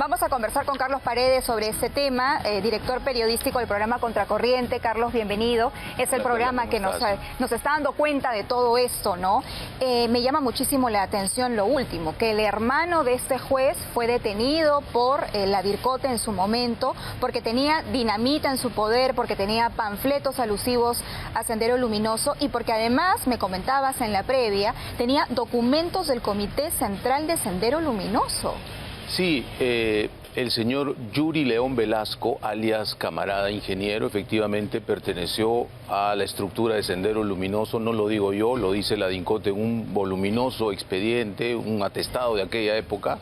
Vamos a conversar con Carlos Paredes sobre este tema, director periodístico del programa Contracorriente. Carlos, bienvenido. Es el programa que nos está dando cuenta de todo esto, ¿no? Me llama muchísimo la atención lo último, que el hermano de este juez fue detenido por la DIRCOTE en su momento, porque tenía dinamita en su poder, porque tenía panfletos alusivos a Sendero Luminoso y porque además, me comentabas en la previa, tenía documentos del Comité Central de Sendero Luminoso. Sí, el señor Yuri León Velasco, alias Camarada Ingeniero, efectivamente perteneció a la estructura de Sendero Luminoso, no lo digo yo, lo dice la DIRCOTE, un voluminoso expediente, un atestado de aquella época,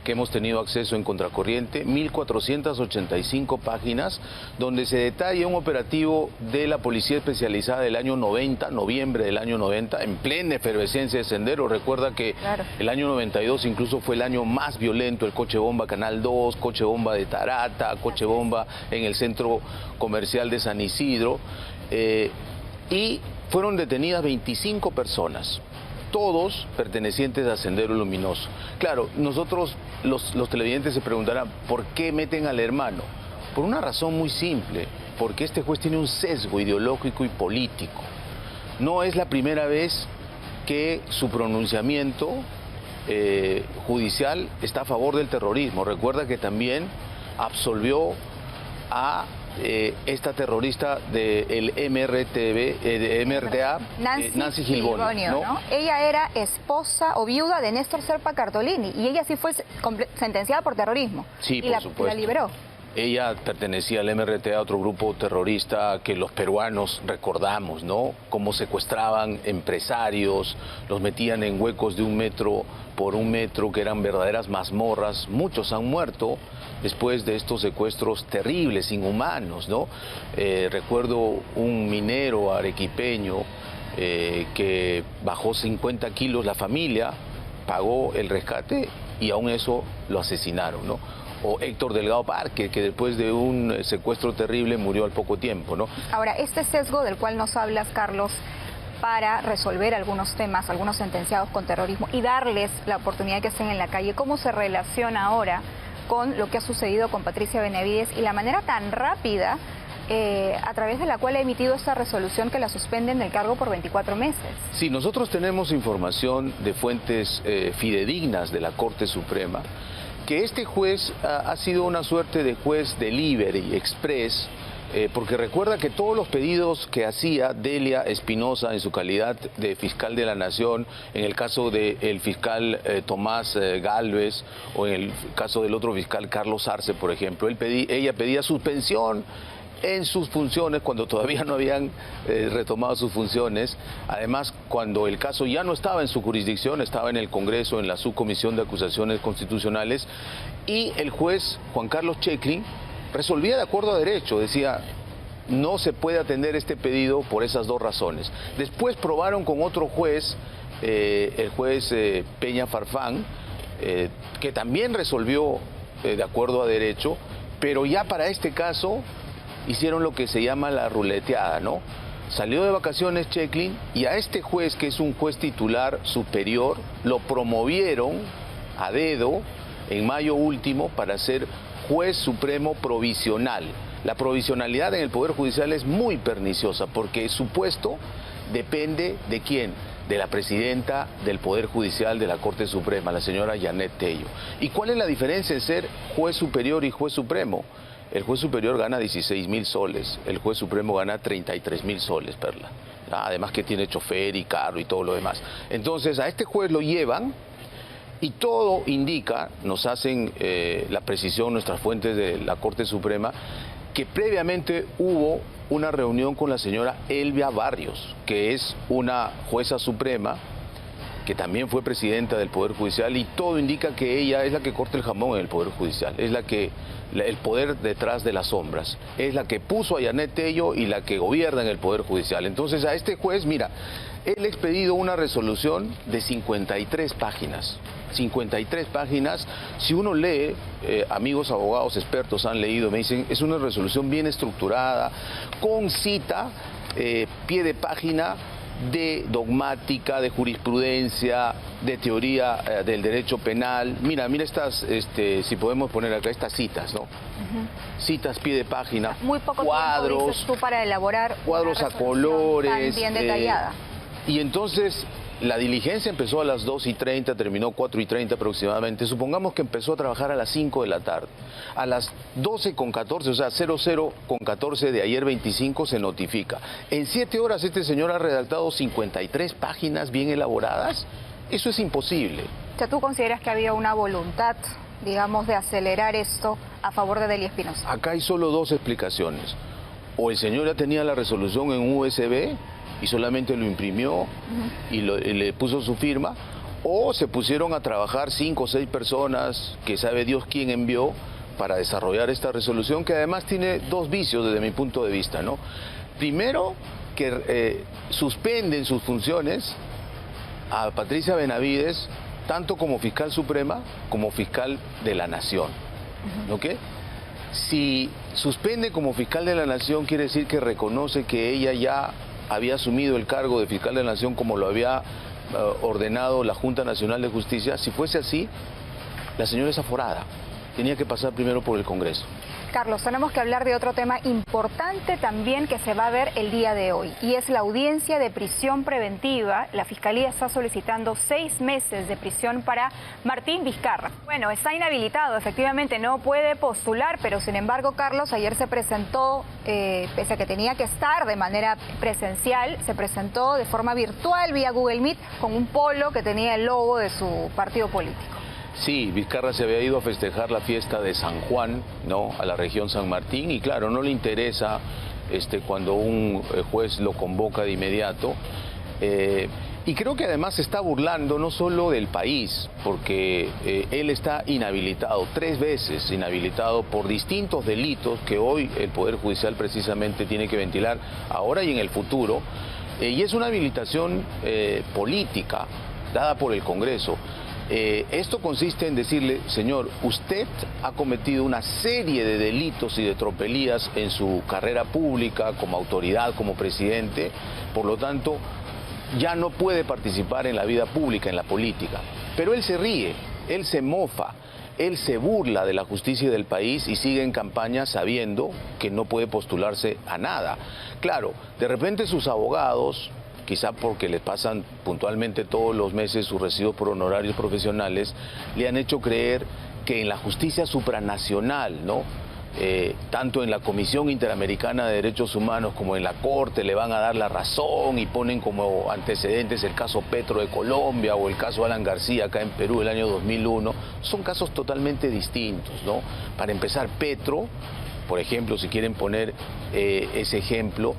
que hemos tenido acceso en Contracorriente, 1485 páginas, donde se detalla un operativo de la Policía Especializada del año 90, noviembre del año 90, en plena efervescencia de Sendero. Recuerda que el año 92 incluso fue el año más violento, el coche bomba Canal 2, coche bomba de Tarata, coche bomba en el centro comercial de San Isidro, y fueron detenidas 25 personas. Todos pertenecientes a Sendero Luminoso. Claro, nosotros, los televidentes se preguntarán, ¿por qué meten al hermano? Por una razón muy simple, porque este juez tiene un sesgo ideológico y político. No es la primera vez que su pronunciamiento judicial está a favor del terrorismo. Recuerda que también absolvió a esta terrorista del MRTA, Nancy Gilbonio, ¿no? Ella era esposa o viuda de Néstor Serpa Cartolini y ella sí fue sentenciada por terrorismo. Sí, y por supuesto. La liberó. Ella pertenecía al MRTA, otro grupo terrorista que los peruanos recordamos, ¿no? Cómo secuestraban empresarios, los metían en huecos de 1 metro por 1 metro, que eran verdaderas mazmorras. Muchos han muerto después de estos secuestros terribles, inhumanos, ¿no? Recuerdo un minero arequipeño que bajó 50 kilos, la familia pagó el rescate y aún eso lo asesinaron, ¿no? O Héctor Delgado Parque, que después de un secuestro terrible murió al poco tiempo, ¿no? Ahora, este sesgo del cual nos hablas, Carlos, para resolver algunos temas, algunos sentenciados con terrorismo y darles la oportunidad de que estén en la calle, ¿cómo se relaciona ahora con lo que ha sucedido con Patricia Benavides y la manera tan rápida a través de la cual ha emitido esta resolución que la suspenden del cargo por 24 meses? Sí, nosotros tenemos información de fuentes fidedignas de la Corte Suprema, que este juez ha sido una suerte de juez delivery, express, porque recuerda que todos los pedidos que hacía Delia Espinosa en su calidad de fiscal de la Nación, en el caso del fiscal Tomás Gálvez o en el caso del otro fiscal Carlos Arce, por ejemplo, ella pedía suspensión en sus funciones cuando todavía no habían retomado sus funciones. Además, cuando el caso ya no estaba en su jurisdicción, estaba en el Congreso, en la Subcomisión de Acusaciones Constitucionales, y el juez Juan Carlos Checklin resolvía de acuerdo a derecho, decía, no se puede atender este pedido por esas dos razones. Después probaron con otro juez, el juez Peña Farfán, que también resolvió de acuerdo a derecho, pero ya para este caso hicieron lo que se llama la ruleteada, ¿no? Salió de vacaciones Checklin y a este juez, que es un juez titular superior, lo promovieron a dedo en mayo último para ser juez supremo provisional. La provisionalidad en el Poder Judicial es muy perniciosa porque su puesto depende de ¿quién? De la presidenta del Poder Judicial de la Corte Suprema, la señora Yanet Tello. ¿Y cuál es la diferencia en ser juez superior y juez supremo? El juez superior gana 16.000 soles, el juez supremo gana 33.000 soles, Perla. Además que tiene chofer y carro y todo lo demás. Entonces a este juez lo llevan y todo indica, nos hacen la precisión nuestras fuentes de la Corte Suprema, que previamente hubo una reunión con la señora Elvia Barrios, que es una jueza suprema, que también fue presidenta del Poder Judicial, y todo indica que ella es la que corta el jamón en el Poder Judicial, es la que, el poder detrás de las sombras, es la que puso a Yanet Tello y la que gobierna en el Poder Judicial. Entonces a este juez, mira, él ha expedido una resolución de 53 páginas. 53 páginas, si uno lee, amigos abogados expertos han leído, me dicen, es una resolución bien estructurada, con cita, pie de página, de dogmática, de jurisprudencia, de teoría del derecho penal. Mira estas, si podemos poner acá estas citas, ¿no? Citas, pie de página, muy poco cuadros, tiempo, dices tú, para elaborar cuadros a colores, tan bien detallada. Y entonces la diligencia empezó a las 2:30, terminó 4:30 aproximadamente. Supongamos que empezó a trabajar a las 5 de la tarde. A las 12:14, o sea, 00:14 de ayer 25 se notifica. En 7 horas este señor ha redactado 53 páginas bien elaboradas. Eso es imposible. O sea, ¿tú consideras que había una voluntad, digamos, de acelerar esto a favor de Delía Espinosa? Acá hay solo dos explicaciones. O el señor ya tenía la resolución en USB y solamente lo imprimió y le puso su firma, o se pusieron a trabajar 5 o 6 personas que sabe Dios quién envió para desarrollar esta resolución, que además tiene dos vicios desde mi punto de vista, ¿no? Primero, que suspenden sus funciones a Patricia Benavides, tanto como fiscal suprema como fiscal de la Nación, ¿ok? Si suspende como fiscal de la Nación, quiere decir que reconoce que ella ya había asumido el cargo de fiscal de la Nación como lo había ordenado la Junta Nacional de Justicia. Si fuese así, la señora es aforada. Tenía que pasar primero por el Congreso. Carlos, tenemos que hablar de otro tema importante también que se va a ver el día de hoy, y es la audiencia de prisión preventiva. La Fiscalía está solicitando 6 meses de prisión para Martín Vizcarra. Bueno, está inhabilitado, efectivamente no puede postular, pero sin embargo, Carlos, ayer se presentó, pese a que tenía que estar de manera presencial, se presentó de forma virtual vía Google Meet con un polo que tenía el logo de su partido político. Sí, Vizcarra se había ido a festejar la fiesta de San Juan, ¿no?, a la región San Martín, y claro, no le interesa cuando un juez lo convoca de inmediato. Y creo que además se está burlando no solo del país, porque él está inhabilitado, 3 veces inhabilitado por distintos delitos que hoy el Poder Judicial precisamente tiene que ventilar ahora y en el futuro. Y es una habilitación política dada por el Congreso. Esto consiste en decirle, señor, usted ha cometido una serie de delitos y de tropelías en su carrera pública, como autoridad, como presidente, por lo tanto, ya no puede participar en la vida pública, en la política. Pero él se ríe, él se mofa, él se burla de la justicia y del país y sigue en campaña sabiendo que no puede postularse a nada. Claro, de repente sus abogados, quizá porque le pasan puntualmente todos los meses sus recibos por honorarios profesionales, le han hecho creer que en la justicia supranacional, ¿no?, tanto en la Comisión Interamericana de Derechos Humanos como en la Corte le van a dar la razón y ponen como antecedentes el caso Petro de Colombia o el caso Alan García acá en Perú del año 2001. Son casos totalmente distintos, ¿no? Para empezar, Petro, por ejemplo, si quieren poner ese ejemplo,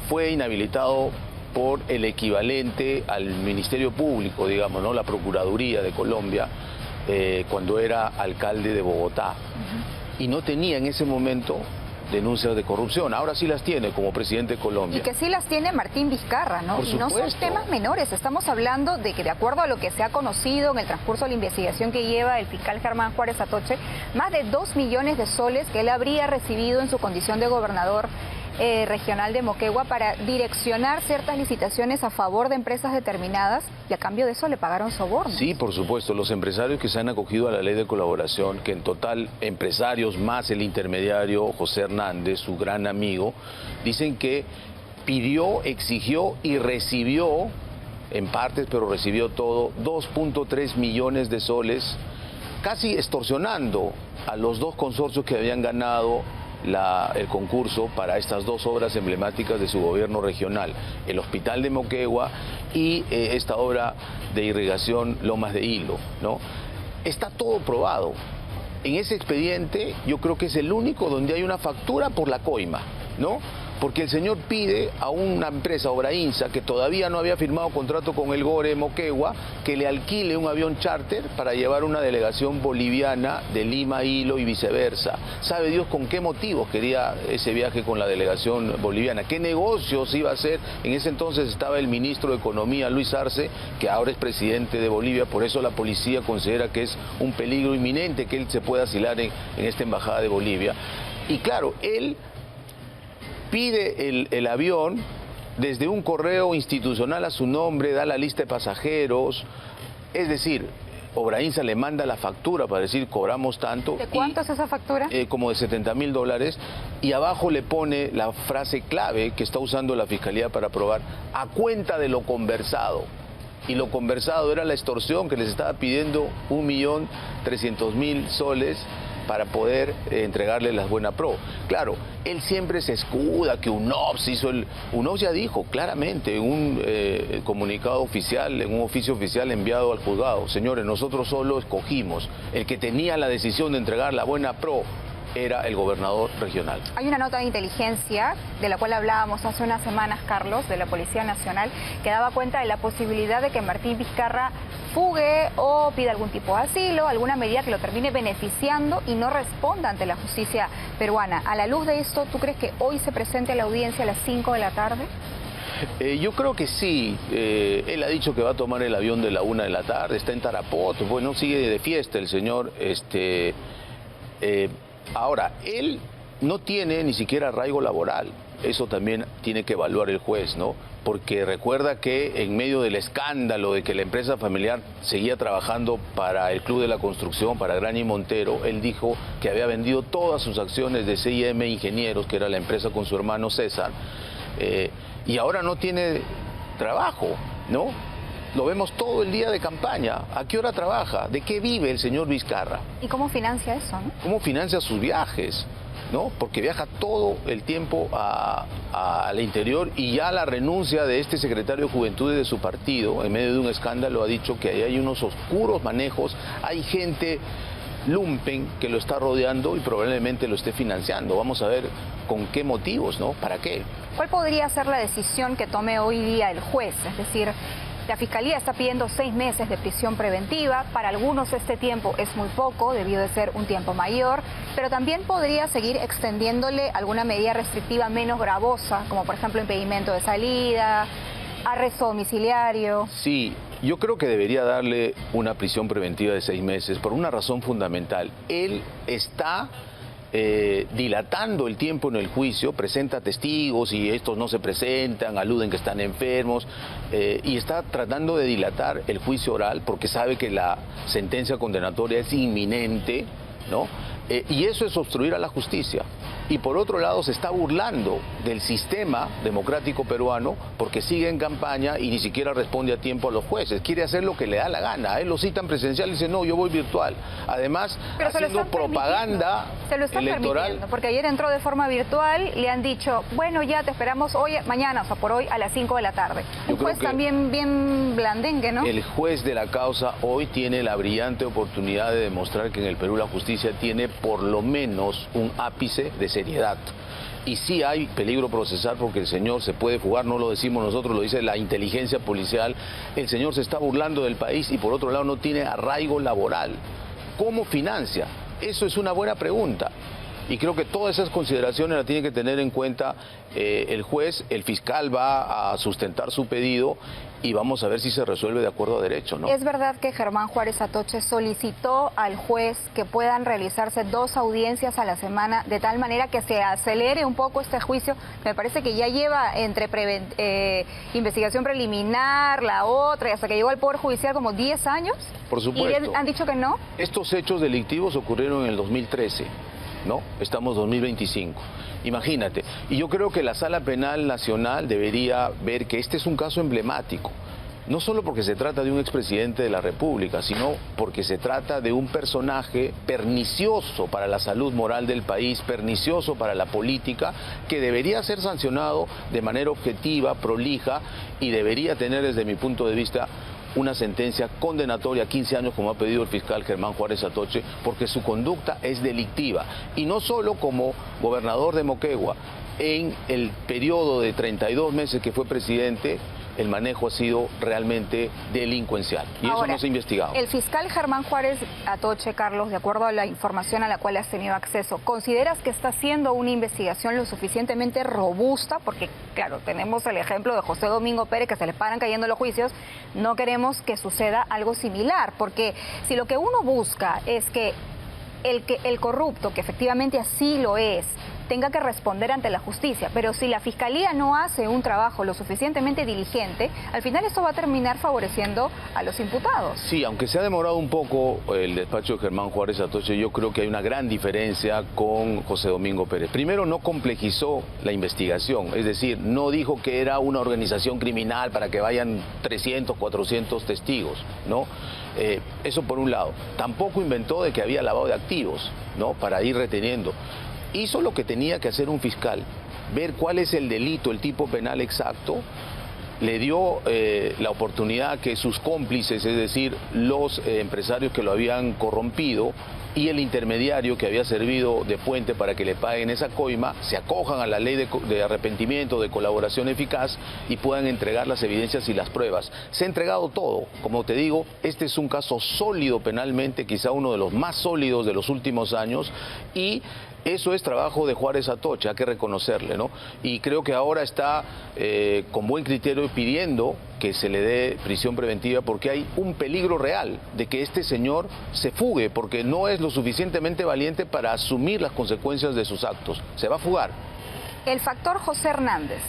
fue inhabilitado por el equivalente al Ministerio Público, digamos, ¿no?, la Procuraduría de Colombia, cuando era alcalde de Bogotá. Y no tenía en ese momento denuncias de corrupción. Ahora sí las tiene como presidente de Colombia. Y que sí las tiene Martín Vizcarra, ¿no? Y no son temas menores. Estamos hablando de que, de acuerdo a lo que se ha conocido en el transcurso de la investigación que lleva el fiscal Germán Juárez Atoche, más de 2 millones de soles que él habría recibido en su condición de gobernador regional de Moquegua para direccionar ciertas licitaciones a favor de empresas determinadas, y a cambio de eso le pagaron sobornos. Sí, por supuesto, los empresarios que se han acogido a la ley de colaboración, que en total empresarios más el intermediario José Hernández, su gran amigo, dicen que pidió, exigió y recibió, en partes, pero recibió todo, 2.3 millones de soles, casi extorsionando a los 2 consorcios que habían ganado el concurso para estas 2 obras emblemáticas de su gobierno regional, el Hospital de Moquegua y esta obra de irrigación Lomas de Hilo, ¿no? Está todo probado. En ese expediente yo creo que es el único donde hay una factura por la coima, ¿no? Porque el señor pide a una empresa, Obrainsa, que todavía no había firmado contrato con el GORE Moquegua, que le alquile un avión charter para llevar una delegación boliviana de Lima a Hilo y viceversa. Sabe Dios con qué motivos quería ese viaje con la delegación boliviana, qué negocios iba a hacer. En ese entonces estaba el ministro de Economía, Luis Arce, que ahora es presidente de Bolivia, por eso la policía considera que es un peligro inminente que él se pueda asilar en esta embajada de Bolivia. Y claro, él pide el avión desde un correo institucional a su nombre, da la lista de pasajeros, es decir, Obrainsa le manda la factura para decir cobramos tanto. ¿De cuánto es esa factura? Como de $70.000, y abajo le pone la frase clave que está usando la Fiscalía para probar, a cuenta de lo conversado. Y lo conversado era la extorsión que les estaba pidiendo 1.300.000 soles para poder entregarle las Buena Pro. Claro, él siempre se escuda que UNOPS hizo UNOPS ya dijo claramente en un comunicado oficial, en un oficio oficial enviado al juzgado: señores, nosotros solo escogimos, el que tenía la decisión de entregar la Buena Pro era el gobernador regional. Hay una nota de inteligencia de la cual hablábamos hace unas semanas, Carlos, de la Policía Nacional, que daba cuenta de la posibilidad de que Martín Vizcarra fugue o pida algún tipo de asilo, alguna medida que lo termine beneficiando y no responda ante la justicia peruana. A la luz de esto, ¿tú crees que hoy se presente a la audiencia a las 5 de la tarde? Yo creo que sí. Él ha dicho que va a tomar el avión de la 1 de la tarde, está en Tarapoto, bueno, sigue de fiesta el señor. Ahora, él no tiene ni siquiera arraigo laboral. Eso también tiene que evaluar el juez, ¿no? Porque recuerda que en medio del escándalo de que la empresa familiar seguía trabajando para el Club de la Construcción, para Graña y Montero, él dijo que había vendido todas sus acciones de CIM Ingenieros, que era la empresa con su hermano César, y ahora no tiene trabajo, ¿no? Lo vemos todo el día de campaña. ¿A qué hora trabaja? ¿De qué vive el señor Vizcarra? ¿Y cómo financia eso, no? ¿Cómo financia sus viajes? ¿No? Porque viaja todo el tiempo al interior, y ya la renuncia de este secretario de Juventud y de su partido, en medio de un escándalo, ha dicho que ahí hay unos oscuros manejos, hay gente lumpen que lo está rodeando y probablemente lo esté financiando. Vamos a ver con qué motivos, ¿no? ¿Para qué? ¿Cuál podría ser la decisión que tome hoy día el juez? Es decir, la Fiscalía está pidiendo 6 meses de prisión preventiva. Para algunos este tiempo es muy poco, debió de ser un tiempo mayor, pero también podría seguir extendiéndole alguna medida restrictiva menos gravosa, como por ejemplo impedimento de salida, arresto domiciliario. Sí, yo creo que debería darle una prisión preventiva de 6 meses por una razón fundamental. Él está dilatando el tiempo en el juicio, presenta testigos y estos no se presentan, aluden que están enfermos, y está tratando de dilatar el juicio oral porque sabe que la sentencia condenatoria es inminente, ¿no? Y eso es obstruir a la justicia. Y por otro lado se está burlando del sistema democrático peruano porque sigue en campaña y ni siquiera responde a tiempo a los jueces. Quiere hacer lo que le da la gana. A él lo citan presencial y dice, no, yo voy virtual. Además, pero haciendo propaganda se lo están electoral. Porque ayer entró de forma virtual, le han dicho, bueno, ya te esperamos hoy, mañana, o sea, por hoy a las 5 de la tarde. Un juez también bien blandengue, ¿no? El juez de la causa hoy tiene la brillante oportunidad de demostrar que en el Perú la justicia tiene por lo menos un ápice de seriedad. Y sí hay peligro procesal porque el señor se puede fugar, no lo decimos nosotros, lo dice la inteligencia policial. El señor se está burlando del país y por otro lado no tiene arraigo laboral. ¿Cómo financia? Eso es una buena pregunta. Y creo que todas esas consideraciones las tiene que tener en cuenta el juez. El fiscal va a sustentar su pedido y vamos a ver si se resuelve de acuerdo a derecho, ¿no? ¿Es verdad que Germán Juárez Atoche solicitó al juez que puedan realizarse 2 audiencias a la semana de tal manera que se acelere un poco este juicio? Me parece que ya lleva entre investigación preliminar, la otra, y hasta que llegó al Poder Judicial como 10 años. Por supuesto. ¿Y han dicho que no? Estos hechos delictivos ocurrieron en el 2013. ¿No? Estamos 2025. Imagínate. Y yo creo que la Sala Penal Nacional debería ver que este es un caso emblemático. No solo porque se trata de un expresidente de la República, sino porque se trata de un personaje pernicioso para la salud moral del país, pernicioso para la política, que debería ser sancionado de manera objetiva, prolija, y debería tener, desde mi punto de vista, una sentencia condenatoria a 15 años, como ha pedido el fiscal Germán Juárez Atoche, porque su conducta es delictiva. Y no solo como gobernador de Moquegua, en el periodo de 32 meses que fue presidente, el manejo ha sido realmente delincuencial. Y ahora, eso no se ha investigado. El fiscal Germán Juárez Atoche, Carlos, de acuerdo a la información a la cual has tenido acceso, ¿consideras que está haciendo una investigación lo suficientemente robusta? Porque, claro, tenemos el ejemplo de José Domingo Pérez, que se le paran cayendo los juicios. No queremos que suceda algo similar, porque si lo que uno busca es que el corrupto, que efectivamente así lo es, tenga que responder ante la justicia, pero si la Fiscalía no hace un trabajo lo suficientemente diligente, al final esto va a terminar favoreciendo a los imputados. Sí, aunque se ha demorado un poco el despacho de Germán Juárez Atoche, yo creo que hay una gran diferencia con José Domingo Pérez. Primero, no complejizó la investigación, es decir, no dijo que era una organización criminal para que vayan 300, 400 testigos, ¿no? Eso por un lado. Tampoco inventó de que había lavado de activos, ¿no? Para ir reteniendo. Hizo lo que tenía que hacer un fiscal, ver cuál es el delito, el tipo penal exacto, le dio la oportunidad que sus cómplices, es decir, los empresarios que lo habían corrompido y el intermediario que había servido de puente para que le paguen esa coima, se acojan a la ley de arrepentimiento, de colaboración eficaz y puedan entregar las evidencias y las pruebas. Se ha entregado todo. Como te digo, este es un caso sólido penalmente, quizá uno de los más sólidos de los últimos años, y eso es trabajo de Juárez Atoche, hay que reconocerle, ¿no? Y creo que ahora está con buen criterio pidiendo que se le dé prisión preventiva porque hay un peligro real de que este señor se fugue porque no es lo suficientemente valiente para asumir las consecuencias de sus actos. Se va a fugar. El factor José Hernández,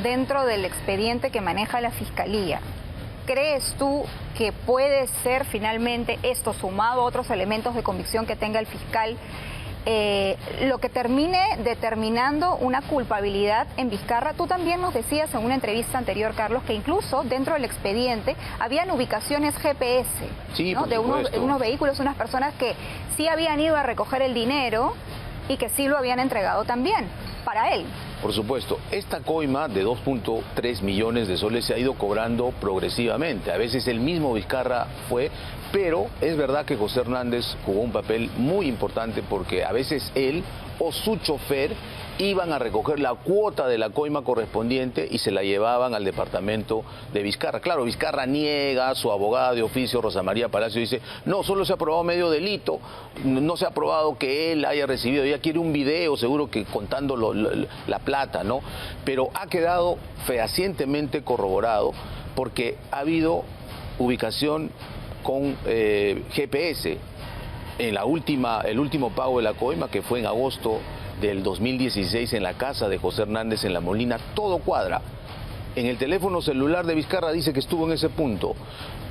dentro del expediente que maneja la Fiscalía, ¿crees tú que puede ser finalmente esto, sumado a otros elementos de convicción que tenga el fiscal, lo que termine determinando una culpabilidad en Vizcarra? Tú también nos decías en una entrevista anterior, Carlos, que incluso dentro del expediente habían ubicaciones GPS, sí, ¿no? De unos vehículos, unas personas que sí habían ido a recoger el dinero y que sí lo habían entregado también para él. Por supuesto, esta coima de 2.3 millones de soles se ha ido cobrando progresivamente. A veces el mismo Vizcarra fue, pero es verdad que José Hernández jugó un papel muy importante porque a veces él o su chofer iban a recoger la cuota de la coima correspondiente y se la llevaban al departamento de Vizcarra. Claro, Vizcarra niega, su abogada de oficio, Rosa María Palacio, dice, no, solo se ha probado medio delito, no se ha probado que él haya recibido, ella quiere un video, seguro que contando la plata, ¿no? Pero ha quedado fehacientemente corroborado porque ha habido ubicación con GPS en el último pago de la coima, que fue en agosto del 2016 en la casa de José Hernández en La Molina. Todo cuadra. En el teléfono celular de Vizcarra dice que estuvo en ese punto.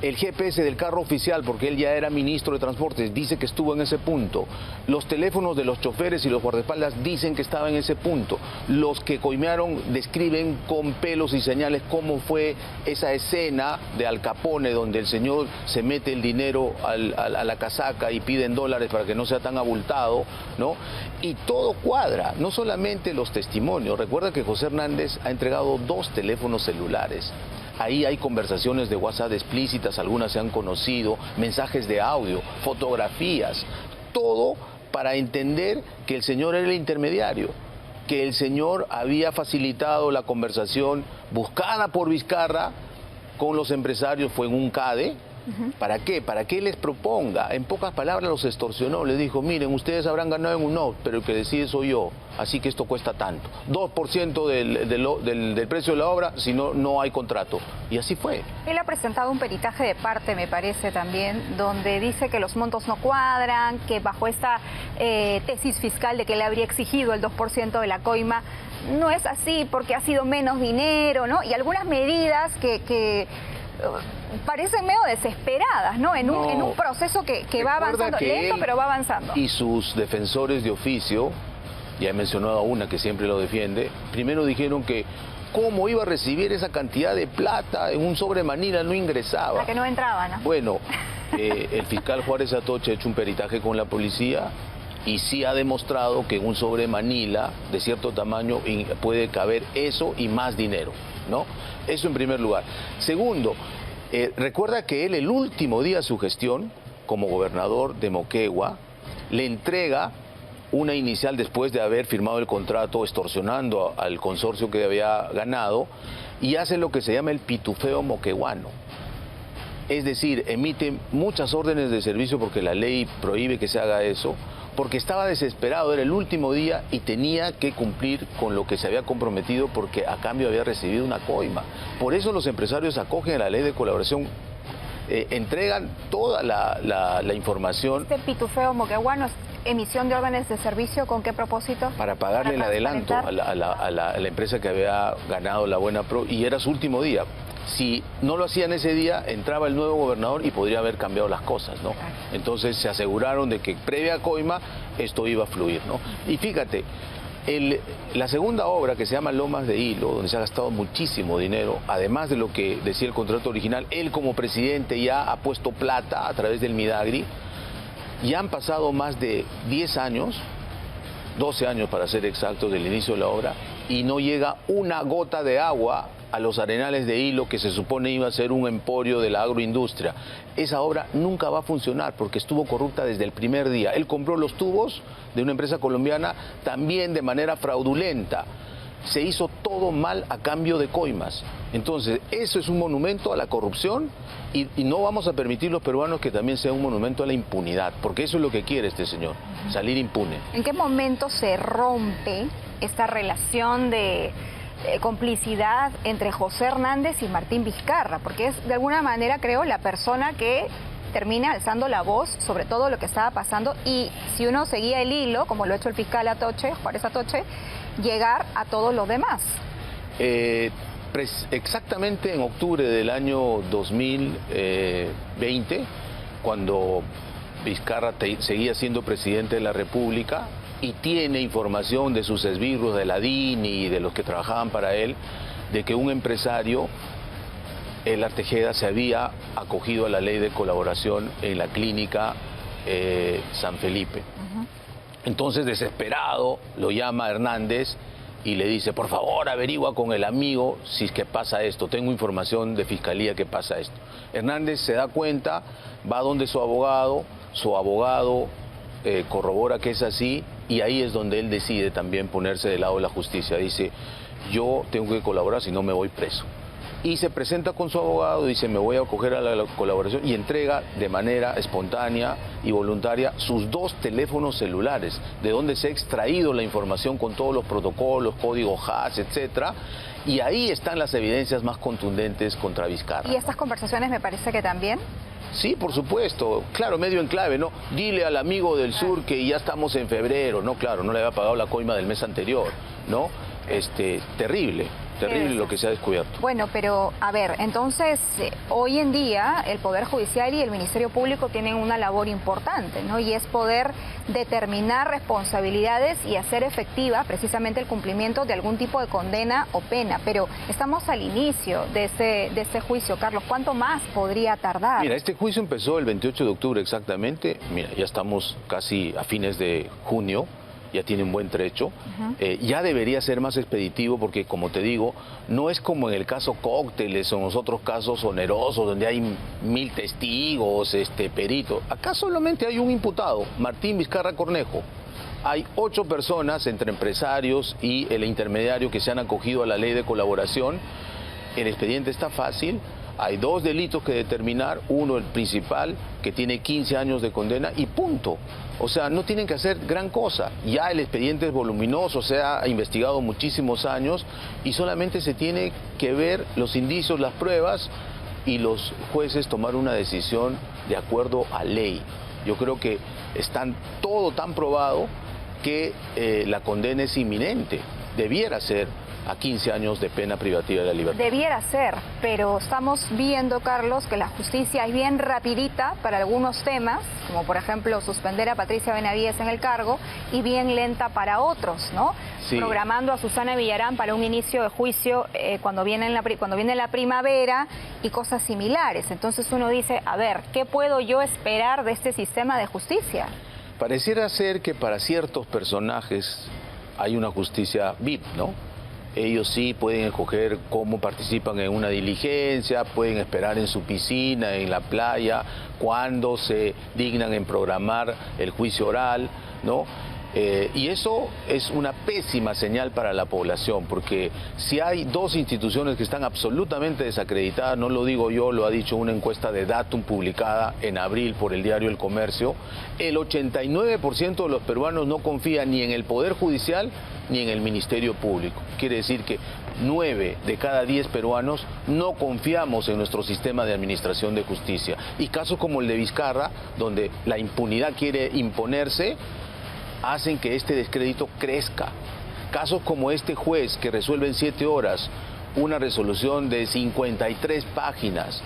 El GPS del carro oficial, porque él ya era ministro de Transportes, dice que estuvo en ese punto. Los teléfonos de los choferes y los guardaespaldas dicen que estaba en ese punto. Los que coimearon describen con pelos y señales cómo fue esa escena de Al Capone, donde el señor se mete el dinero a la casaca y piden dólares para que no sea tan abultado, ¿no? Y todo cuadra, no solamente los testimonios. Recuerda que José Hernández ha entregado 2 teléfonos celulares. Ahí hay conversaciones de WhatsApp explícitas, algunas se han conocido, mensajes de audio, fotografías, todo para entender que el señor era el intermediario, que el señor había facilitado la conversación buscada por Vizcarra con los empresarios, fue en un CADE. ¿Para qué? Para que él les proponga. En pocas palabras los extorsionó, les dijo, miren, ustedes habrán ganado en un no, pero el que decide soy yo, así que esto cuesta tanto. 2% del precio de la obra, si no, no hay contrato. Y así fue. Él ha presentado un peritaje de parte, me parece también, donde dice que los montos no cuadran, que bajo esta tesis fiscal de que le habría exigido el 2% de la coima, no es así porque ha sido menos dinero, ¿no? Y algunas medidas que parecen medio desesperadas, ¿no? En un proceso que va avanzando, lento, pero va avanzando. Y sus defensores de oficio, ya he mencionado a una que siempre lo defiende, primero dijeron que cómo iba a recibir esa cantidad de plata en un sobre Manila, no ingresaba. La que no entraba, ¿no? Bueno, el fiscal Juárez Atoche ha hecho un peritaje con la policía y sí ha demostrado que en un sobre Manila de cierto tamaño puede caber eso y más dinero, ¿no? Eso en primer lugar. Segundo, recuerda que él el último día de su gestión como gobernador de Moquegua le entrega una inicial después de haber firmado el contrato extorsionando al consorcio que había ganado y hace lo que se llama el pitufeo moqueguano. Es decir, emite muchas órdenes de servicio porque la ley prohíbe que se haga eso, porque estaba desesperado, era el último día y tenía que cumplir con lo que se había comprometido porque a cambio había recibido una coima. Por eso los empresarios acogen a la ley de colaboración, entregan toda la información. Este pitufeo moqueguano emisión de órdenes de servicio, ¿con qué propósito? Para pagarle el adelanto a la empresa que había ganado la Buena Pro, y era su último día. Si no lo hacían ese día, entraba el nuevo gobernador y podría haber cambiado las cosas, ¿no? Entonces se aseguraron de que previa a coima esto iba a fluir, ¿no? Y fíjate, la segunda obra, que se llama Lomas de Hilo, donde se ha gastado muchísimo dinero, además de lo que decía el contrato original, él como presidente ya ha puesto plata a través del Midagri. Ya han pasado más de 10 años, 12 años para ser exactos, del inicio de la obra, y no llega una gota de agua a los arenales de Hilo, que se supone iba a ser un emporio de la agroindustria. Esa obra nunca va a funcionar porque estuvo corrupta desde el primer día. Él compró los tubos de una empresa colombiana también de manera fraudulenta. Se hizo todo mal a cambio de coimas. Entonces, eso es un monumento a la corrupción y no vamos a permitir los peruanos que también sea un monumento a la impunidad, porque eso es lo que quiere este señor, salir impune. ¿En qué momento se rompe esta relación de complicidad entre José Hernández y Martín Vizcarra? Porque es de alguna manera, creo, la persona que termina alzando la voz sobre todo lo que estaba pasando, y si uno seguía el hilo, como lo ha hecho el fiscal Atoche, Juárez Atoche, llegar a todos los demás. Exactamente en octubre del año 2020, cuando Vizcarra seguía siendo presidente de la República y tiene información de sus esbirros de la DINI y de los que trabajaban para él, de que un empresario, el Artejeda, se había acogido a la ley de colaboración en la clínica San Felipe. Entonces, desesperado, lo llama Hernández y le dice: por favor, averigua con el amigo si es que pasa esto, tengo información de fiscalía que pasa esto. Hernández se da cuenta, va donde su abogado corrobora que es así, y ahí es donde él decide también ponerse del lado de la justicia. Dice: yo tengo que colaborar, si no me voy preso. Y se presenta con su abogado, dice: me voy a acoger a la colaboración, y entrega de manera espontánea y voluntaria sus 2 teléfonos celulares, de donde se ha extraído la información con todos los protocolos, código hash, etcétera, y ahí están las evidencias más contundentes contra Vizcarra. ¿Y estas conversaciones me parece que también? Sí, por supuesto, claro, medio en clave, ¿no? Dile al amigo del sur que ya estamos en febrero, no, claro, no le había pagado la coima del mes anterior, ¿no? Terrible lo que se ha descubierto. Bueno, pero a ver, entonces hoy en día el Poder Judicial y el Ministerio Público tienen una labor importante, ¿no? Y es poder determinar responsabilidades y hacer efectiva precisamente el cumplimiento de algún tipo de condena o pena. Pero estamos al inicio de este juicio, Carlos. ¿Cuánto más podría tardar? Mira, este juicio empezó el 28 de octubre exactamente. Mira, ya estamos casi a fines de junio. Ya tiene un buen trecho, ya debería ser más expeditivo porque, como te digo, no es como en el caso Cócteles o en los otros casos onerosos donde hay 1000 testigos, peritos. Acá solamente hay un imputado, Martín Vizcarra Cornejo. Hay 8 personas, entre empresarios y el intermediario, que se han acogido a la ley de colaboración. El expediente está fácil. Hay 2 delitos que determinar, uno el principal, que tiene 15 años de condena, y punto. O sea, no tienen que hacer gran cosa. Ya el expediente es voluminoso, se ha investigado muchísimos años y solamente se tiene que ver los indicios, las pruebas, y los jueces tomar una decisión de acuerdo a ley. Yo creo que están todo tan probado que la condena es inminente. Debiera ser a 15 años de pena privativa de la libertad. Debiera ser, pero estamos viendo, Carlos, que la justicia es bien rapidita para algunos temas, como por ejemplo suspender a Patricia Benavides en el cargo, y bien lenta para otros, ¿no? Sí. Programando a Susana Villarán para un inicio de juicio cuando viene la primavera y cosas similares. Entonces uno dice, a ver, ¿qué puedo yo esperar de este sistema de justicia? Pareciera ser que para ciertos personajes hay una justicia VIP, ¿no? Ellos sí pueden escoger cómo participan en una diligencia, pueden esperar en su piscina, en la playa, cuando se dignan en programar el juicio oral, ¿no? Y eso es una pésima señal para la población, porque si hay 2 instituciones que están absolutamente desacreditadas, no lo digo yo, lo ha dicho una encuesta de Datum publicada en abril por el diario El Comercio, el 89% de los peruanos no confía ni en el Poder Judicial ni en el Ministerio Público. Quiere decir que 9 de cada 10 peruanos no confiamos en nuestro sistema de administración de justicia. Y casos como el de Vizcarra, donde la impunidad quiere imponerse, hacen que este descrédito crezca. Casos como este juez que resuelve en 7 horas una resolución de 53 páginas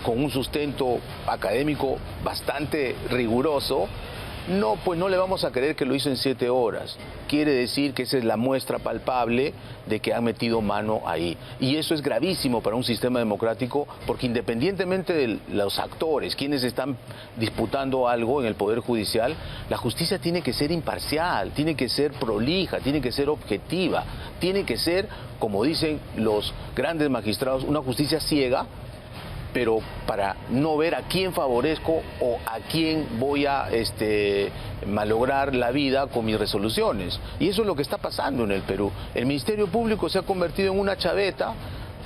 con un sustento académico bastante riguroso, no, pues no le vamos a creer que lo hizo en 7 horas. Quiere decir que esa es la muestra palpable de que han metido mano ahí. Y eso es gravísimo para un sistema democrático, porque independientemente de los actores, quienes están disputando algo en el Poder Judicial, la justicia tiene que ser imparcial, tiene que ser prolija, tiene que ser objetiva, tiene que ser, como dicen los grandes magistrados, una justicia ciega, pero para no ver a quién favorezco o a quién voy a malograr la vida con mis resoluciones. Y eso es lo que está pasando en el Perú. El Ministerio Público se ha convertido en una chaveta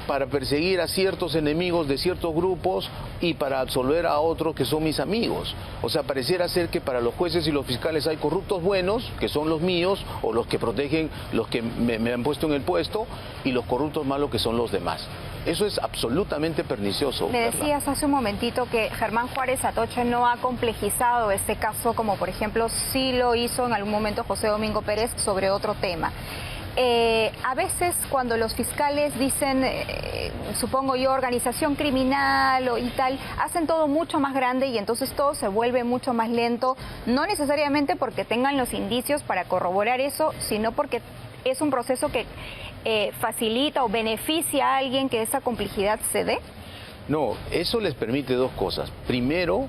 para perseguir a ciertos enemigos de ciertos grupos y para absolver a otros que son mis amigos. O sea, pareciera ser que para los jueces y los fiscales hay corruptos buenos, que son los míos, o los que protegen los que me han puesto en el puesto, y los corruptos malos, que son los demás. Eso es absolutamente pernicioso. Me decías hace un momentito que Germán Juárez Atoche no ha complejizado este caso, como por ejemplo sí lo hizo en algún momento José Domingo Pérez sobre otro tema. A veces cuando los fiscales dicen, supongo yo, organización criminal y tal, hacen todo mucho más grande y entonces todo se vuelve mucho más lento, no necesariamente porque tengan los indicios para corroborar eso, sino porque es un proceso que facilita o beneficia a alguien que esa complejidad se dé. No, eso les permite dos cosas. Primero,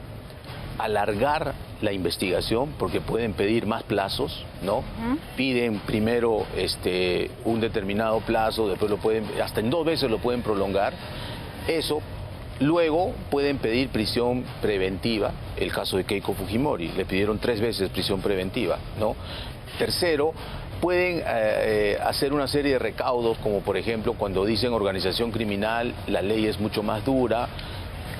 alargar la investigación, porque pueden pedir más plazos, ¿no? Piden primero un determinado plazo, después lo pueden, hasta en 2 veces lo pueden prolongar. Eso, luego pueden pedir prisión preventiva. El caso de Keiko Fujimori, le pidieron 3 veces prisión preventiva, ¿no? Tercero, pueden hacer una serie de recaudos, como por ejemplo cuando dicen organización criminal, la ley es mucho más dura,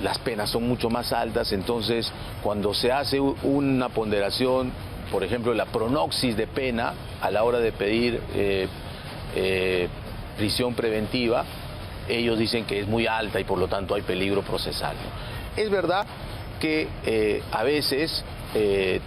las penas son mucho más altas, entonces cuando se hace una ponderación, por ejemplo, la pronoxis de pena a la hora de pedir prisión preventiva, ellos dicen que es muy alta y por lo tanto hay peligro procesal, ¿no? Es verdad que a veces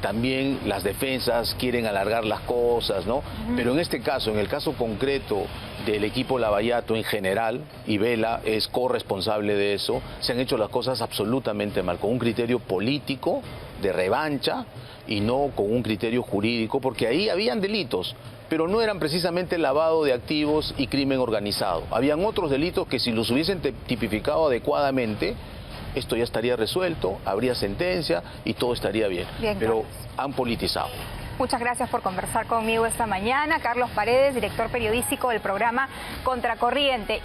también las defensas quieren alargar las cosas, ¿no? Pero en este caso, en el caso concreto del equipo Lavallato en general, y Vela es corresponsable de eso, se han hecho las cosas absolutamente mal, con un criterio político de revancha y no con un criterio jurídico, porque ahí habían delitos, pero no eran precisamente lavado de activos y crimen organizado. Habían otros delitos que si los hubiesen tipificado adecuadamente, esto ya estaría resuelto, habría sentencia y todo estaría bien. Pero han politizado. Muchas gracias por conversar conmigo esta mañana. Carlos Paredes, director periodístico del programa Contracorriente.